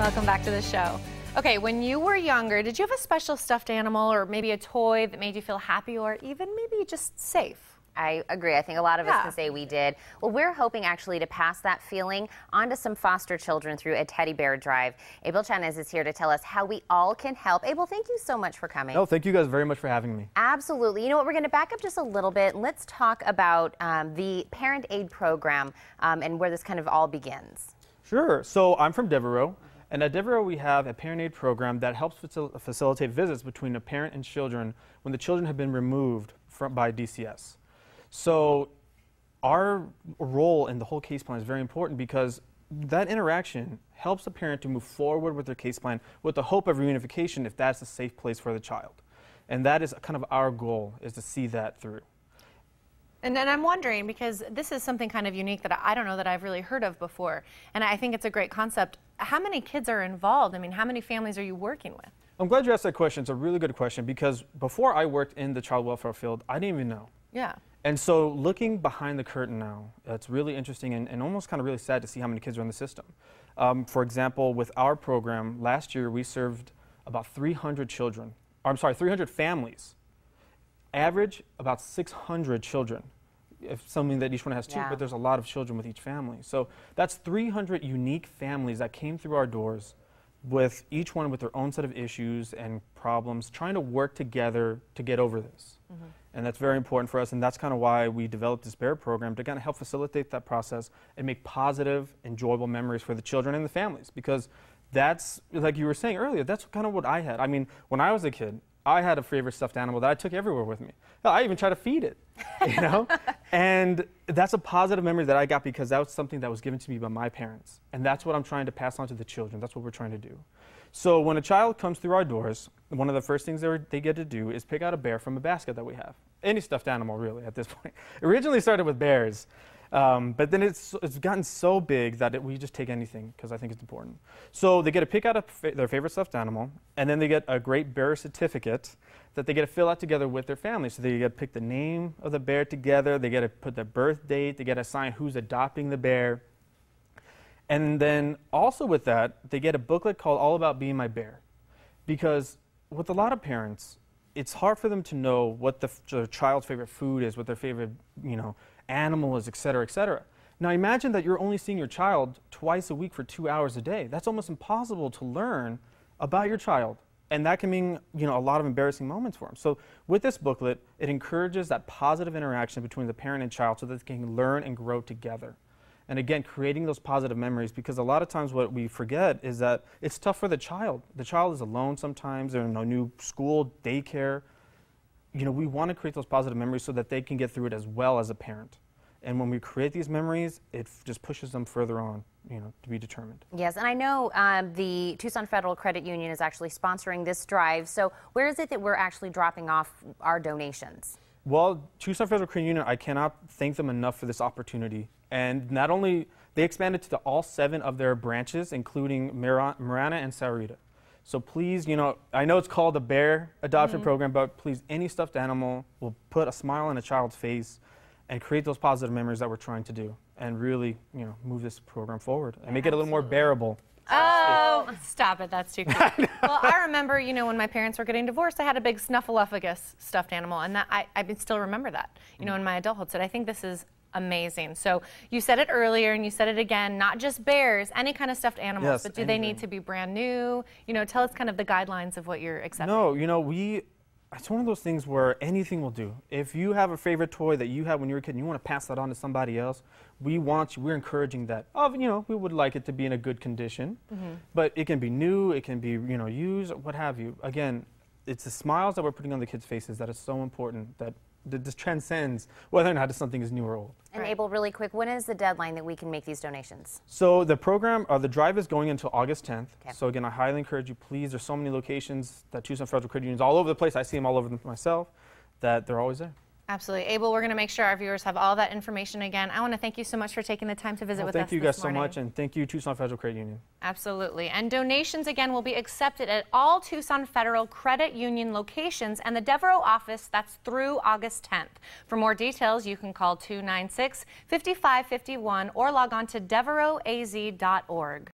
Welcome back to the show. Okay, when you were younger, did you have a special stuffed animal or maybe a toy that made you feel happy or even maybe just safe? I agree. I think a lot of us can say we did. Well, we're hoping actually to pass that feeling on to some foster children through a teddy bear drive. Abel Chanez is here to tell us how we all can help. Abel, thank you so much for coming. No, thank you guys very much for having me. Absolutely. You know what, we're going to back up just a little bit. Let's talk about the Parent Aide program and where this kind of all begins. Sure. So I'm from Devereux. And at Devereux, we have a Parent Aide program that helps facilitate visits between a parent and children when the children have been removed by DCS. So our role in the whole case plan is very important because that interaction helps the parent to move forward with their case plan with the hope of reunification if that's a safe place for the child. And that is kind of our goal, is to see that through. And then I'm wondering, because this is something kind of unique that I don't know that I've really heard of before, and I think it's a great concept. How many kids are involved? I mean, how many families are you working with? I'm glad you asked that question. It's a really good question because before I worked in the child welfare field, I didn't even know. Yeah. And so looking behind the curtain now, it's really interesting and almost kind of really sad to see how many kids are in the system. For example, with our program, last year we served about 300 children. I'm sorry, 300 families. Average about 600 children. If something that each one has two, but there's a lot of children with each family. So that's 300 unique families that came through our doors with each one with their own set of issues and problems, trying to work together to get over this. And that's very important for us, and that's kind of why we developed this BEAR program, to kind of help facilitate that process and make positive, enjoyable memories for the children and the families, because that's, like you were saying earlier, that's kind of what I had. I mean, when I was a kid, I had a favorite stuffed animal that I took everywhere with me. I even tried to feed it, you know? And that's a positive memory that I got because that was something that was given to me by my parents. And that's what I'm trying to pass on to the children. That's what we're trying to do. So when a child comes through our doors, one of the first things they get to do is pick out a bear from a basket that we have. Any stuffed animal, really, at this point. It originally started with bears. But then it's gotten so big that we just take anything because I think it's important. So they get to pick out their favorite stuffed animal, and then they get a great bear certificate that they get to fill out together with their family. So they get to pick the name of the bear together, they get to put their birth date, they get to assign who's adopting the bear. And then also with that, they get a booklet called All About Being My Bear. Because with a lot of parents, it's hard for them to know what their child's favorite food is, what their favorite, animal is, et cetera, et cetera. Now imagine that you're only seeing your child twice a week for 2 hours a day. That's almost impossible to learn about your child. And that can mean, a lot of embarrassing moments for them. So with this booklet, it encourages that positive interaction between the parent and child so that they can learn and grow together. And again, creating those positive memories, because a lot of times what we forget is that it's tough for the child. The child is alone sometimes. They're in a new school, daycare. We want to create those positive memories so that they can get through it as well as a parent. And when we create these memories, it just pushes them further on, to be determined. Yes, and I know the Tucson Federal Credit Union is actually sponsoring this drive. So where is it that we're actually dropping off our donations? Well, Tucson Federal Credit Union, I cannot thank them enough for this opportunity. And not only, they expanded to all 7 of their branches, including Marana and Sahuarita. So please, I know it's called the Bear Adoption Program, but please, any stuffed animal will put a smile on a child's face and create those positive memories that we're trying to do and really, move this program forward and make it a little more bearable. Oh, stop it. That's too cute. Well, I remember, when my parents were getting divorced, I had a big Snuffleupagus stuffed animal, and that I still remember that, in my adulthood. So I think this is amazing. So you said it earlier and you said it again, not just bears, any kind of stuffed animals, but do they need to be brand new? Tell us kind of the guidelines of what you're accepting. No, it's one of those things where anything will do. If you have a favorite toy that you had when you were a kid and you want to pass that on to somebody else, we're encouraging that. We would like it to be in a good condition, but it can be new, it can be, used, what have you. Again, it's the smiles that we're putting on the kids' faces that is so important, that this transcends whether or not something is new or old. And Abel, really quick, when is the deadline that we can make these donations? So the program, the drive is going until August 10th. Okay. So again, I highly encourage you, please, there's so many locations that Tucson Federal Credit Unions all over the place, I see them all over them myself, that they're always there. Absolutely. Abel, we're going to make sure our viewers have all that information again. I want to thank you so much for taking the time to visit with us this morning. Thank you guys so much, and thank you, Tucson Federal Credit Union. Absolutely. And donations, again, will be accepted at all Tucson Federal Credit Union locations and the Devereux office. That's through August 10th. For more details, you can call 296-5551 or log on to devereuxaz.org.